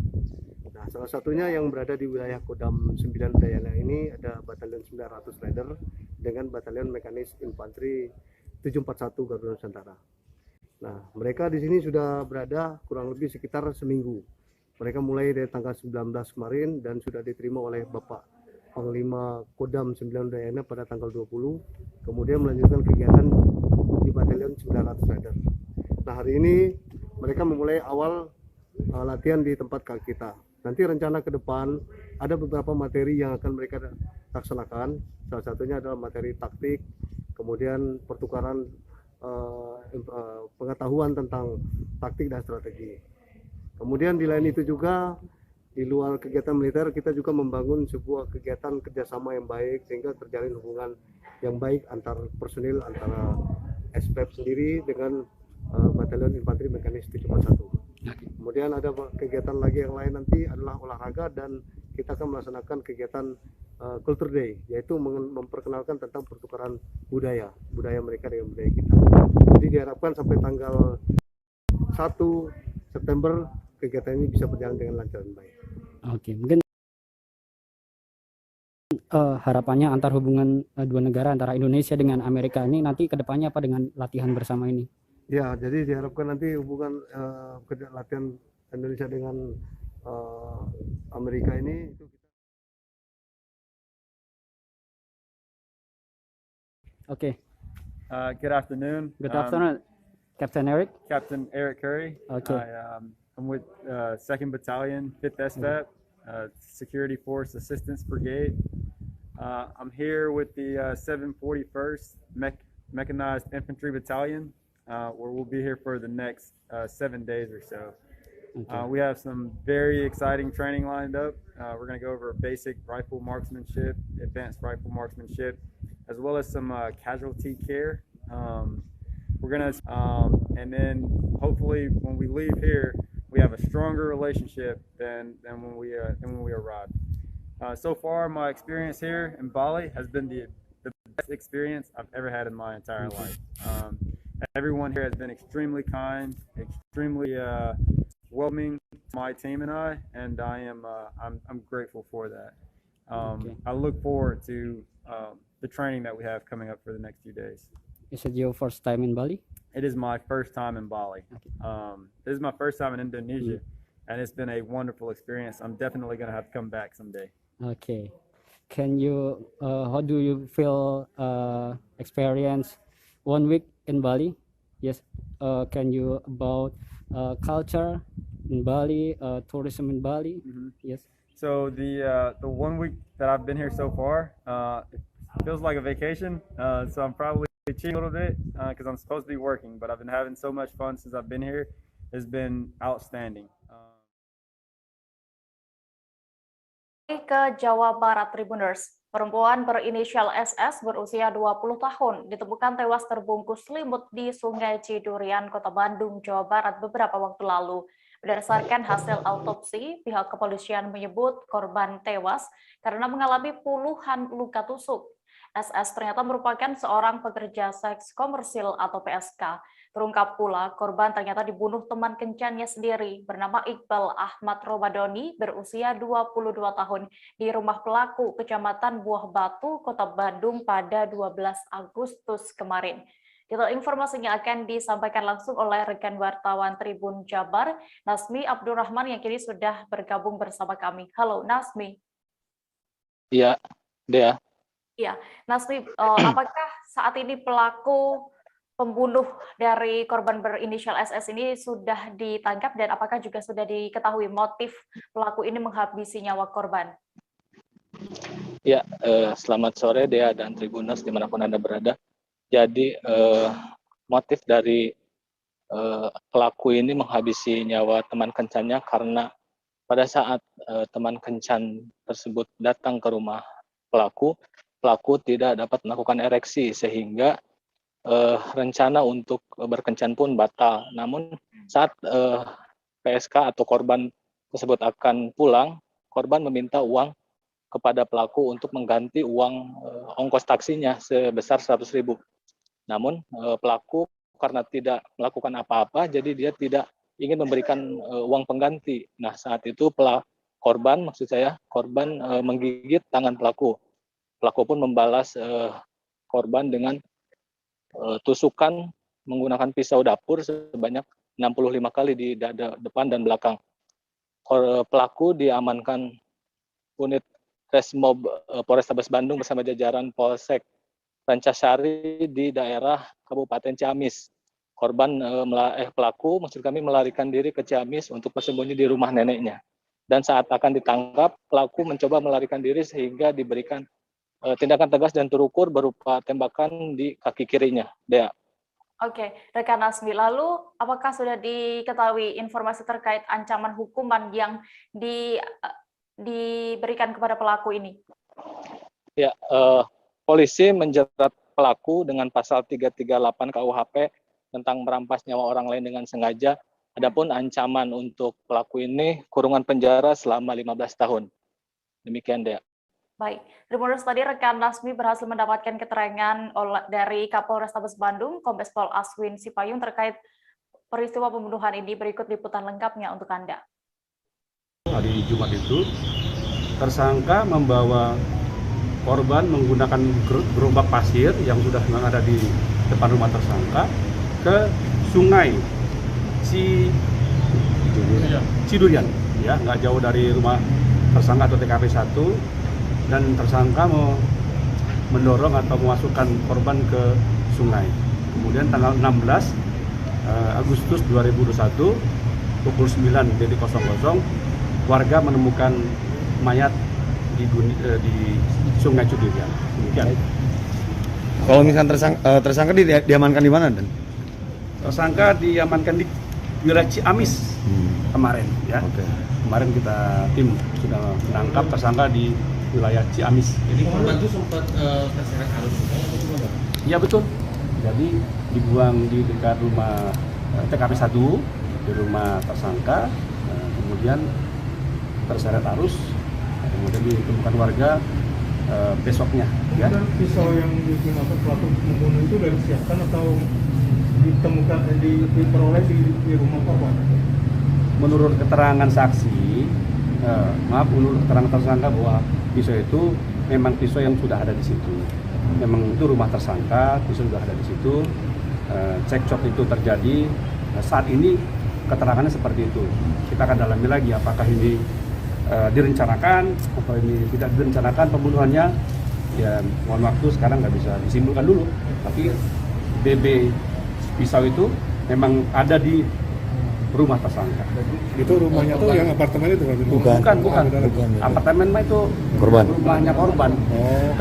Nah, salah satunya yang berada di wilayah Kodam 9 Udayana ini ada Batalion 900 Rider dengan Batalion Mekanis Infanteri 741 Garuda Nusantara. Nah, mereka di sini sudah berada kurang lebih sekitar seminggu. Mereka mulai dari tanggal 19 kemarin dan sudah diterima oleh Bapak Panglima Kodam 9 Udayana pada tanggal 20, kemudian melanjutkan kegiatan di Batalion 900 Rider. Nah, hari ini mereka memulai awal latihan di tempat kita. Nanti rencana ke depan ada beberapa materi yang akan mereka laksanakan. Salah satunya adalah materi taktik, kemudian pertukaran pengetahuan tentang taktik dan strategi. Kemudian di lain itu juga, di luar kegiatan militer, kita juga membangun sebuah kegiatan kerjasama yang baik sehingga terjalin hubungan yang baik antar personil, antara SPF sendiri dengan Batalion Infanteri Mekanis 741. Kemudian ada kegiatan lagi yang lain nanti adalah olahraga, dan kita akan melaksanakan kegiatan Culture Day, yaitu memperkenalkan tentang pertukaran budaya mereka dengan budaya kita. Jadi diharapkan sampai tanggal 1 September kegiatan ini bisa berjalan dengan lancar dan baik. Oke, mungkin harapannya antar hubungan dua negara, antara Indonesia dengan Amerika ini nanti kedepannya apa dengan latihan bersama ini? Ya, jadi diharapkan nanti hubungan latihan Indonesia dengan Amerika ini itu kita... Okay. Good afternoon. Good afternoon, Captain Eric. Captain Eric Curry. Okay. I'm with 2nd Battalion, 5th SFAB, Security Force Assistance Brigade. I'm here with the 741st Mechanized Infantry Battalion, where we'll be here for the next 7 days or so. Okay. We have some very exciting training lined up. We're going to go over basic rifle marksmanship, advanced rifle marksmanship, as well as some casualty care. We're going to, and then hopefully when we leave here, we have a stronger relationship than when we arrived. So far, my experience here in Bali has been the best experience I've ever had in my entire life. Everyone here has been extremely kind, extremely welcoming to my team and I am I'm grateful for that. I look forward to the training that we have coming up for the next few days. Is it your first time in Bali? It is my first time in Bali. This is my first time in Indonesia, and it's been a wonderful experience. I'm definitely going to have to come back someday. Okay. Can you, how do you feel experience 1 week in Bali? Yes. Can you about culture in Bali, tourism in Bali? Yes. So the 1 week that I've been here so far, it feels like a vacation. So I'm probably cheating a little bit because I'm supposed to be working, but I've been having so much fun since I've been here. It's been outstanding. Ke Jawa Barat, Tribuners. Perempuan berinisial SS berusia 20 tahun ditemukan tewas terbungkus selimut di Sungai Cidurian, Kota Bandung, Jawa Barat beberapa waktu lalu. Berdasarkan hasil autopsi, pihak kepolisian menyebut korban tewas karena mengalami puluhan luka tusuk. SS ternyata merupakan seorang pekerja seks komersil atau PSK. Terungkap pula, korban ternyata dibunuh teman kencannya sendiri bernama Iqbal Ahmad Romadoni berusia 22 tahun di rumah pelaku Kecamatan Buah Batu, Kota Bandung pada 12 Agustus kemarin. Detail informasinya akan disampaikan langsung oleh rekan wartawan Tribun Jabar, Nasmi Abdurrahman yang kini sudah bergabung bersama kami. Halo Nasmi. Iya, Dea. Iya, Nasmi, apakah saat ini pelaku pembunuh dari korban berinisial SS ini sudah ditangkap dan apakah juga sudah diketahui motif pelaku ini menghabisi nyawa korban? Ya, selamat sore Dea dan Tribuners dimanapun Anda berada. Jadi motif dari pelaku ini menghabisi nyawa teman kencannya karena pada saat teman kencan tersebut datang ke rumah pelaku tidak dapat melakukan ereksi sehingga rencana untuk berkencan pun batal. Namun saat PSK atau korban tersebut akan pulang, korban meminta uang kepada pelaku untuk mengganti uang ongkos taksinya sebesar 100.000. Namun pelaku karena tidak melakukan apa-apa, jadi dia tidak ingin memberikan uang pengganti. Nah saat itu korban menggigit tangan pelaku. Pelaku pun membalas korban dengan tusukan menggunakan pisau dapur sebanyak 65 kali di dada depan dan belakang. Pelaku diamankan unit Resmob Polrestabes Bandung bersama jajaran Polsek Rancasari di daerah Kabupaten Ciamis. Pelaku melarikan diri ke Ciamis untuk bersembunyi di rumah neneknya. Dan saat akan ditangkap, pelaku mencoba melarikan diri sehingga diberikan tindakan tegas dan terukur berupa tembakan di kaki kirinya. Dea. Oke, rekan Nasmi, lalu apakah sudah diketahui informasi terkait ancaman hukuman yang diberikan kepada pelaku ini? Ya, polisi menjerat pelaku dengan pasal 338 KUHP tentang merampas nyawa orang lain dengan sengaja. Adapun ancaman untuk pelaku ini kurungan penjara selama 15 tahun. Demikian, Dea. Baik, Tribuners, tadi rekan Nasmi berhasil mendapatkan keterangan dari Kapolrestabes Bandung, Kombes Pol Aswin Sipayung terkait peristiwa pembunuhan ini. Berikut liputan lengkapnya untuk Anda. Hari Jumat itu, tersangka membawa korban menggunakan gerobak pasir yang sudah ada di depan rumah tersangka ke sungai Cidurian, ya, nggak jauh dari rumah tersangka atau TKP 1. Dan tersangka mau mendorong atau memasukkan korban ke sungai. Kemudian tanggal 16 Agustus 2021 pukul 9.00 warga menemukan mayat di Sungai Cidurian. Demikian. Kalau misalnya tersangka diamankan di mana, Dan? Tersangka diamankan di wilayah Ciamis kemarin, ya. Kemarin kita tim sudah menangkap tersangka di wilayah Ciamis. Jadi korban itu sempat terseret arus sungai atau gimana? Iya betul. Jadi dibuang di dekat rumah TKP 1 di rumah tersangka, kemudian terseret arus, kemudian ditemukan warga besoknya. Ya. Dan pisau yang digunakan pelaku membunuh itu dari siapkan atau ditemukan diperoleh di rumah korban? menurut keterangan saksi, menurut keterangan tersangka bahwa pisau itu memang pisau yang sudah ada di situ. Memang itu rumah tersangka, pisau sudah ada di situ. Cekcok itu terjadi. Saat ini keterangannya seperti itu. Kita akan dalami lagi apakah ini direncanakan, atau ini tidak direncanakan pembunuhannya. Ya, mohon waktu sekarang nggak bisa disimpulkan dulu. Tapi BB pisau itu memang ada di rumah tersangka. Itu rumahnya tuh yang apartemen itu kan? Bukan. Apartemen mah itu Korban. Rumahnya korban.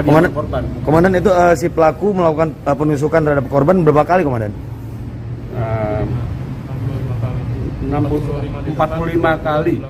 Komandan, Korban. Komandan itu si pelaku melakukan penusukan terhadap korban berapa kali, Komandan? 45 kali.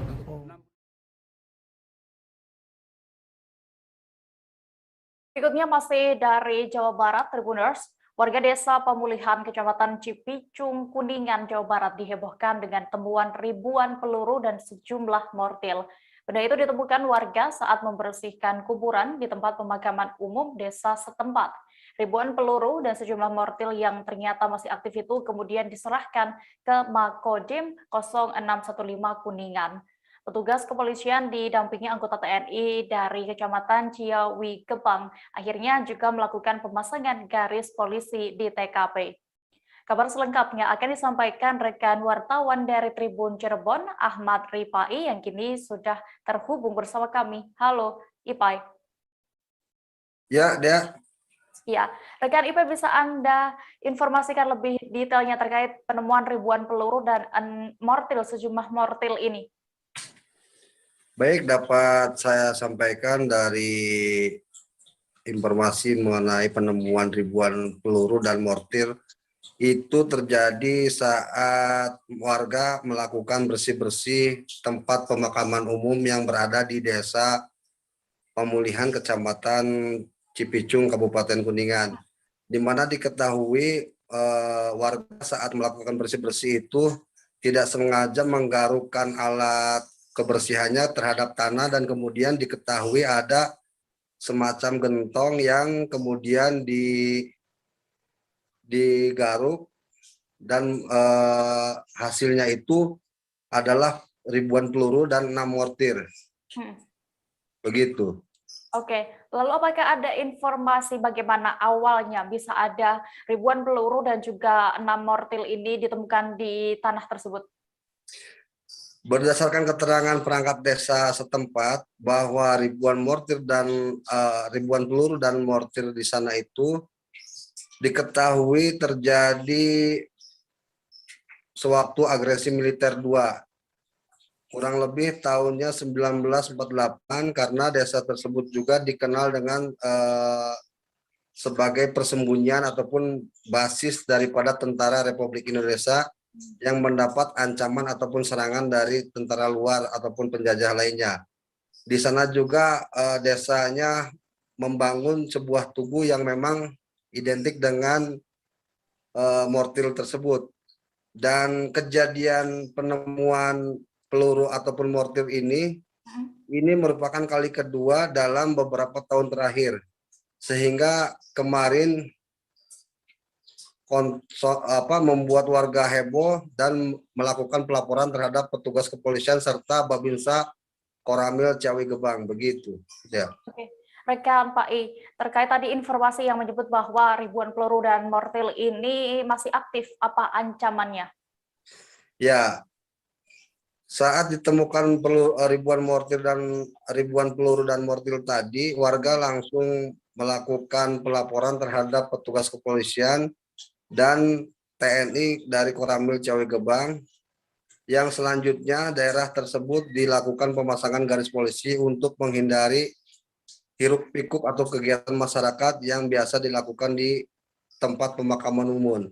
Berikutnya masih dari Jawa Barat, Tribuners. Warga Desa Pemulihan Kecamatan Cipicung, Kuningan, Jawa Barat dihebohkan dengan temuan ribuan peluru dan sejumlah mortir. Benda itu ditemukan warga saat membersihkan kuburan di tempat pemakaman umum desa setempat. Ribuan peluru dan sejumlah mortir yang ternyata masih aktif itu kemudian diserahkan ke Makodim 0615 Kuningan. Petugas kepolisian didampingi anggota TNI dari Kecamatan Ciawi Gebang akhirnya juga melakukan pemasangan garis polisi di TKP. Kabar selengkapnya akan disampaikan rekan wartawan dari Tribun Cirebon, Ahmad Ripai, yang kini sudah terhubung bersama kami. Halo, Ipai. Ya, Dea. Ya, rekan Ipai, bisa Anda informasikan lebih detailnya terkait penemuan ribuan peluru dan mortir, sejumlah mortir ini? Baik, dapat saya sampaikan dari informasi mengenai penemuan ribuan peluru dan mortir itu terjadi saat warga melakukan bersih-bersih tempat pemakaman umum yang berada di Desa Pemulihan Kecamatan Cipicung, Kabupaten Kuningan, di mana diketahui warga saat melakukan bersih-bersih itu tidak sengaja menggarukkan alat kebersihannya terhadap tanah, dan kemudian diketahui ada semacam gentong yang kemudian digaruk, dan hasilnya itu adalah ribuan peluru dan 6 mortir. Begitu. Oke, lalu apakah ada informasi bagaimana awalnya bisa ada ribuan peluru dan juga 6 mortir ini ditemukan di tanah tersebut? Berdasarkan keterangan perangkat desa setempat bahwa ribuan peluru dan mortir di sana itu diketahui terjadi sewaktu agresi militer 2, kurang lebih tahunnya 1948, karena desa tersebut juga dikenal dengan sebagai persembunyian ataupun basis daripada tentara Republik Indonesia yang mendapat ancaman ataupun serangan dari tentara luar ataupun penjajah lainnya. Di sana juga desanya membangun sebuah tugu yang memang identik dengan mortir tersebut. Dan kejadian penemuan peluru ataupun mortir ini merupakan kali kedua dalam beberapa tahun terakhir. Sehingga kemarin membuat warga heboh dan melakukan pelaporan terhadap petugas kepolisian serta Babinsa Koramil Ciawi Gebang, begitu. Ya. Oke. Rekan Pak I, terkait tadi informasi yang menyebut bahwa ribuan peluru dan mortir ini masih aktif, apa ancamannya? Ya, saat ditemukan ribuan peluru dan mortir tadi, warga langsung melakukan pelaporan terhadap petugas kepolisian dan TNI dari Koramil Ciawi Gebang, yang selanjutnya daerah tersebut dilakukan pemasangan garis polisi untuk menghindari hiruk pikuk atau kegiatan masyarakat yang biasa dilakukan di tempat pemakaman umum.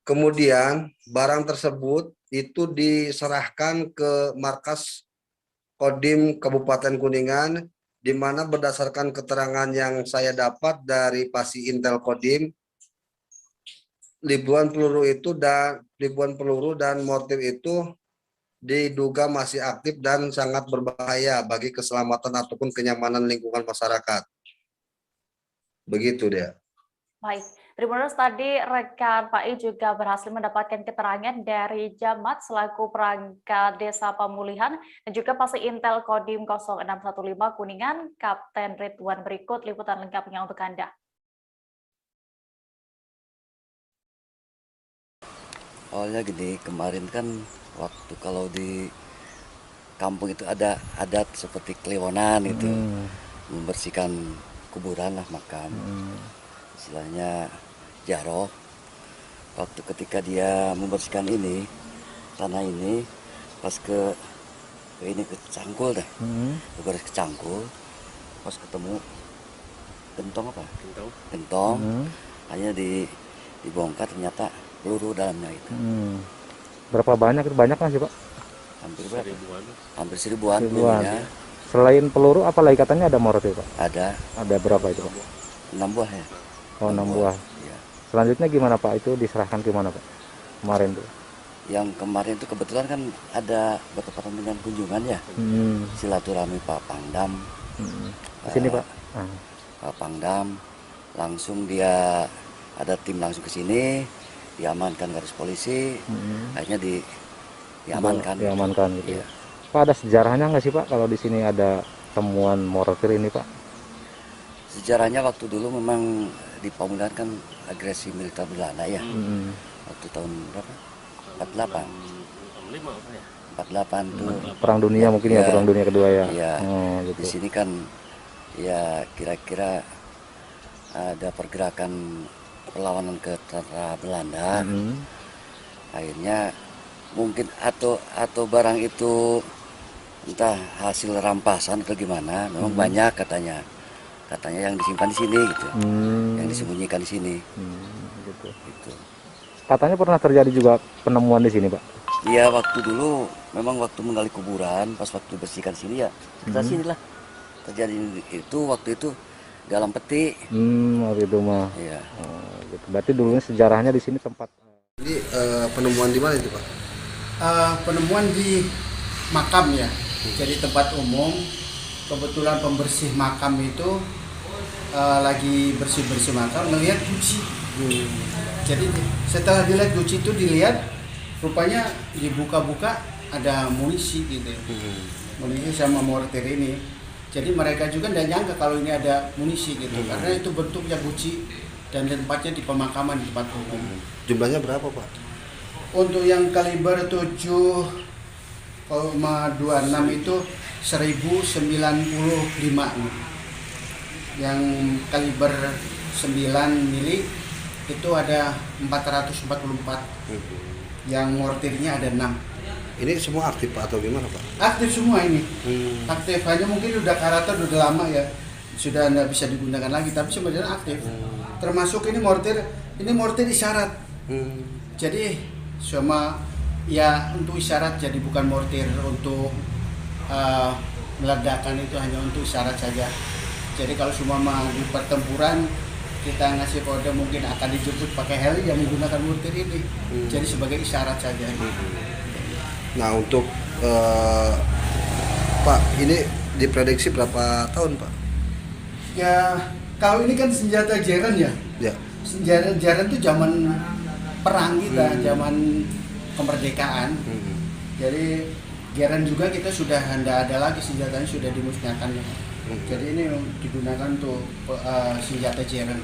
Kemudian barang tersebut itu diserahkan ke markas Kodim Kabupaten Kuningan, di mana berdasarkan keterangan yang saya dapat dari Pasi Intel Kodim, ribuan peluru dan mortir itu diduga masih aktif dan sangat berbahaya bagi keselamatan ataupun kenyamanan lingkungan masyarakat. Begitu dia. Baik, Tribuners, tadi rekan Pak I juga berhasil mendapatkan keterangan dari Jamat selaku perangkat Desa Pemulihan dan juga Pasi Intel Kodim 0615 Kuningan, Kapten Ridwan. Berikut liputan lengkapnya untuk Anda. Awalnya gini, kemarin kan waktu kalau di kampung itu ada adat seperti kliwonan itu, membersihkan kuburan lah, makam, istilahnya jaroh. Waktu ketika dia membersihkan ini, tanah ini, pas ke Cangkul dah, beres ke Cangkul, pas ketemu gentong apa? Gentong, hanya dibongkar ternyata peluru dalamnya itu. Berapa banyak? Banyak kan sih Pak? Hampir berapa? Hampir seribuan. Selain peluru, apa lagi katanya ada mortir Pak? Ada. Ada berapa itu Pak? 6 buah ya. Oh 6 buah. Ya. Selanjutnya gimana Pak? Itu diserahkan ke mana Pak? Kemarin tuh? Yang kemarin itu kebetulan kan ada bertepatan dengan kunjungan ya. Silaturahmi Pak Pangdam. Di sini Pak? Pak Pangdam, langsung dia ada tim langsung ke sini, diamankan garis polisi, akhirnya diamankan. Diamankan gitu ya. Pak, ada sejarahnya nggak sih Pak kalau di sini ada temuan mortir ini Pak? Sejarahnya waktu dulu memang di Pemulihan kan agresi militer Belanda ya. Waktu tahun berapa? 48. 48 tuh. Perang dunia mungkin ya, Perang Dunia Kedua ya. Iya. Gitu. Di sini kan ya kira-kira ada pergerakan perlawanan ke tentara Belanda. Akhirnya mungkin atau barang itu entah hasil rampasan atau gimana, memang banyak katanya yang disimpan di sini gitu, yang disembunyikan di sini. Gitu. Katanya pernah terjadi juga penemuan di sini Pak? Iya, waktu dulu memang waktu menggali kuburan, pas waktu bersihkan sini ya kita sinilah terjadi itu waktu itu dalam peti. Waktu itu mah. Iya. Gitu. Berarti dulunya sejarahnya di sini sempat. Jadi penemuan di mana itu Pak? Penemuan di makam ya, jadi tempat umum. Kebetulan pembersih makam itu lagi bersih-bersih makam, melihat guci. Jadi setelah dilihat guci itu dilihat, rupanya dibuka-buka ada munisi gitu, munisi sama mortir ini. Jadi mereka juga tidak nyangka kalau ini ada munisi gitu, karena itu bentuknya guci dan tempatnya di pemakaman di tempat umum. Jumlahnya berapa Pak? Untuk yang kaliber 7,26 itu 1095. Yang kaliber 9 mili itu ada 444. Yang mortirnya ada 6. Ini semua aktif Pak atau gimana Pak? Aktif semua ini. Aktif, hanya mungkin udah karakter udah lama ya. Sudah nggak bisa digunakan lagi, tapi sebenarnya aktif. Termasuk ini mortir isyarat. Jadi sama ya untuk isyarat, jadi bukan mortir untuk meledakan, itu hanya untuk isyarat saja. Jadi kalau semua di pertempuran kita ngasih kode mungkin akan dijemput pakai heli yang menggunakan mortir ini. Jadi sebagai isyarat saja. Nah untuk Pak, ini diprediksi berapa tahun Pak? Ya kalau ini kan senjata Jeren ya. Senjata Jeren itu zaman perang kita, zaman kemerdekaan. Jadi Jeren juga kita sudah tidak ada lagi, senjatanya sudah dimusnahkan. Jadi ini digunakan untuk senjata Jeren.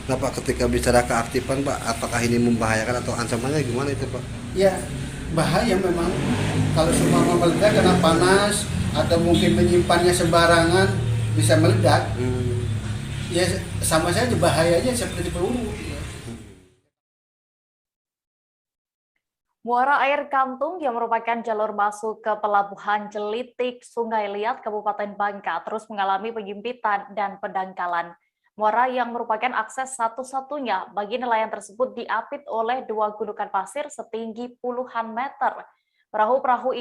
Nah Pak, ketika bicara keaktifan Pak, apakah ini membahayakan atau ancamannya gimana itu Pak? Ya bahaya memang. Kalau semua meledak karena panas atau mungkin menyimpannya sembarangan bisa meledak. Ya sama saja bahayanya seperti peluru. Muara air Kantung yang merupakan jalur masuk ke Pelabuhan Jelitik, Sungai Liat, Kabupaten Bangka terus mengalami penyempitan dan pendangkalan. Muara yang merupakan akses satu-satunya bagi nelayan tersebut diapit oleh 2 gundukan pasir setinggi puluhan meter. Perahu-perahu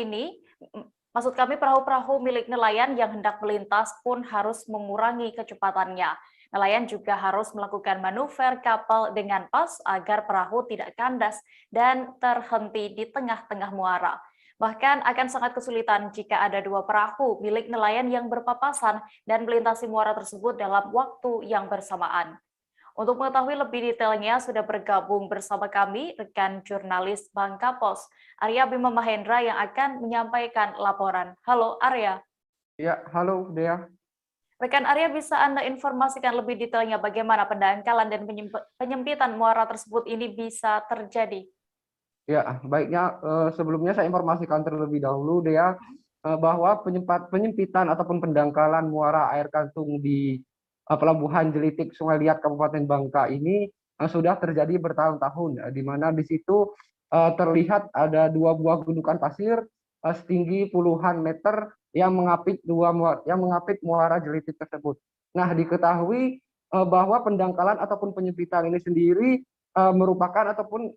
milik nelayan yang hendak melintas pun harus mengurangi kecepatannya. Nelayan juga harus melakukan manuver kapal dengan pas agar perahu tidak kandas dan terhenti di tengah-tengah muara. Bahkan akan sangat kesulitan jika ada 2 perahu milik nelayan yang berpapasan dan melintasi muara tersebut dalam waktu yang bersamaan. Untuk mengetahui lebih detailnya, sudah bergabung bersama kami rekan jurnalis Bangka Pos, Arya Bima Mahendra yang akan menyampaikan laporan. Halo Arya. Ya, halo Dea. Rekan Arya, bisa Anda informasikan lebih detailnya bagaimana pendangkalan dan penyempitan muara tersebut ini bisa terjadi? Ya, baiknya sebelumnya saya informasikan terlebih dahulu Dea bahwa penyempitan ataupun pendangkalan muara air kantung di Pelabuhan Jelitik Sungai Liat Kabupaten Bangka ini sudah terjadi bertahun-tahun, di mana di situ terlihat ada 2 buah gundukan pasir setinggi puluhan meter yang mengapit muara Jelitik tersebut. Nah, diketahui bahwa pendangkalan ataupun penyempitan ini sendiri merupakan ataupun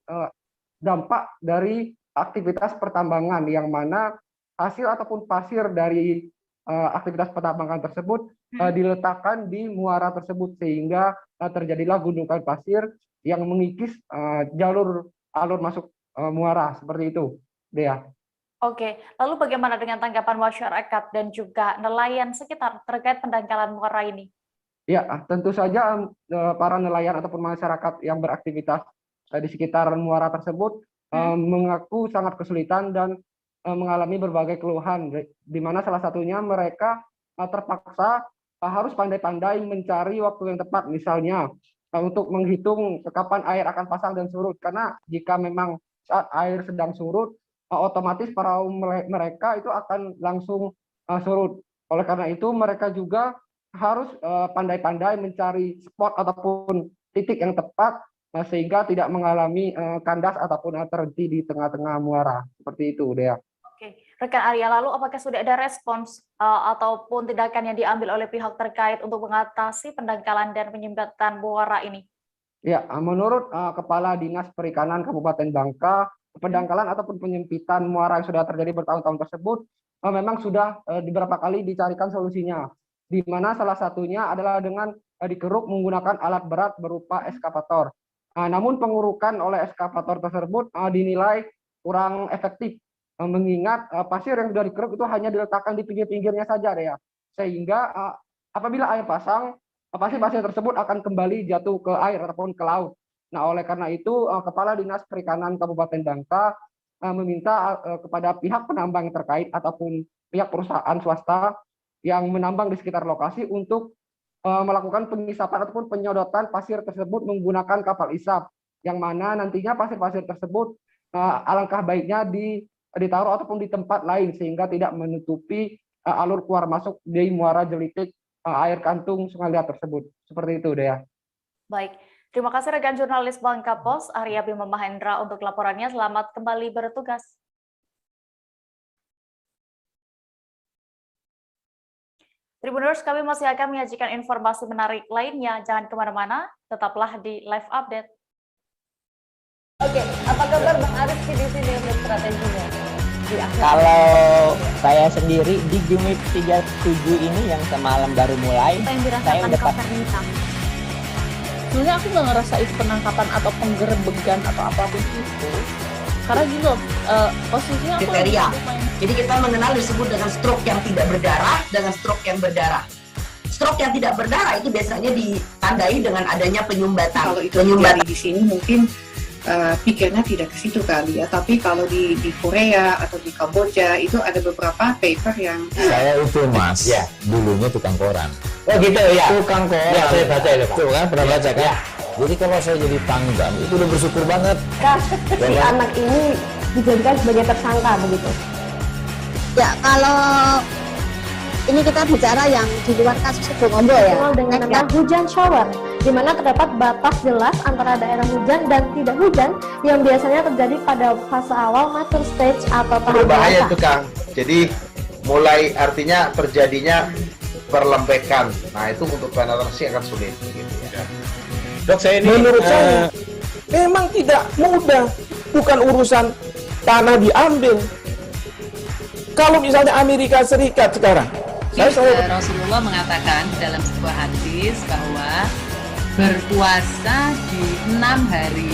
dampak dari aktivitas pertambangan yang mana hasil ataupun pasir dari aktivitas pertambangan tersebut diletakkan di muara tersebut sehingga terjadilah gundukan pasir yang mengikis alur masuk muara seperti itu, Dea. Oke, lalu bagaimana dengan tanggapan masyarakat dan juga nelayan sekitar terkait pendangkalan muara ini? Ya, tentu saja para nelayan ataupun masyarakat yang beraktivitas di sekitar muara tersebut mengaku sangat kesulitan dan mengalami berbagai keluhan, di mana salah satunya mereka terpaksa harus pandai-pandai mencari waktu yang tepat, misalnya untuk menghitung kapan air akan pasang dan surut, karena jika memang saat air sedang surut, otomatis perahu mereka itu akan langsung surut. Oleh karena itu mereka juga harus pandai-pandai mencari spot ataupun titik yang tepat sehingga tidak mengalami kandas ataupun terhenti di tengah-tengah muara. Seperti itu, Dea. Oke, rekan Arya, lalu apakah sudah ada respons ataupun tindakan yang diambil oleh pihak terkait untuk mengatasi pendangkalan dan penyempitan muara ini? Ya, menurut Kepala Dinas Perikanan Kabupaten Bangka, pendangkalan ataupun penyempitan muara yang sudah terjadi bertahun-tahun tersebut memang sudah beberapa kali dicarikan solusinya, di mana salah satunya adalah dengan dikeruk menggunakan alat berat berupa eskavator. Namun pengurukan oleh eskavator tersebut dinilai kurang efektif, mengingat pasir yang sudah dikeruk itu hanya diletakkan di pinggir-pinggirnya saja, ya, sehingga apabila air pasang, pasir-pasir tersebut akan kembali jatuh ke air ataupun ke laut. Nah, oleh karena itu, Kepala Dinas Perikanan Kabupaten Bangka meminta kepada pihak penambang terkait ataupun pihak perusahaan swasta yang menambang di sekitar lokasi untuk melakukan pengisapan ataupun penyodotan pasir tersebut menggunakan kapal isap, yang mana nantinya pasir-pasir tersebut alangkah baiknya ditaruh ataupun di tempat lain sehingga tidak menutupi alur keluar masuk di muara Jelitik air kantung Sungai Liat tersebut. Seperti itu, Dea. Baik. Terima kasih rekan jurnalis Bangka Pos, Arya Bima Mahendra untuk laporannya. Selamat kembali bertugas. Tribuners, kami masih akan menyajikan informasi menarik lainnya. Jangan kemana-mana, tetaplah di live update. Oke, apa kabar Bang Arif di sini untuk strateginya? Kalau saya sendiri di Jumip 37 ini yang semalam baru mulai, saya udah sebenarnya aku nggak ngerasa itu penangkapan atau penggerebegan atau apapun itu, karena gini loh, posisinya aku kriteria. Jadi kita mengenal disebut dengan stroke yang tidak berdarah dengan stroke yang berdarah. Stroke yang tidak berdarah itu biasanya ditandai dengan adanya penyumbatan. Kalau itu terjadi di sini mungkin pikirnya tidak ke situ kali ya, tapi kalau di Korea atau di Kamboja itu ada beberapa paper yang saya itu Mas, ya, dulunya tukang koran. Oh gitu ya. Tukang koran. Ya, saya baca itu, Pak. Tuh kan pernah baca kan? Ya. Jadi kalau saya jadi pangdam itu udah bersyukur banget. Si anak ini dijadikan sebagai tersangka begitu. Ya, kalau ini kita bicara yang di luar kasus Bongombo ya. Dengan nama hujan shower, di mana terdapat batas jelas antara daerah hujan dan tidak hujan yang biasanya terjadi pada fase awal mature stage atau tahap berbahaya itu Kang. Jadi mulai artinya terjadinya perlembekan. Nah itu untuk penetrasi akan sulit. Gitu ya. Dok, saya ini menurut saya memang tidak mudah. Bukan urusan tanah diambil. Kalau misalnya Amerika Serikat sekarang, Rasulullah mengatakan dalam sebuah hadis bahwa berpuasa di 6 hari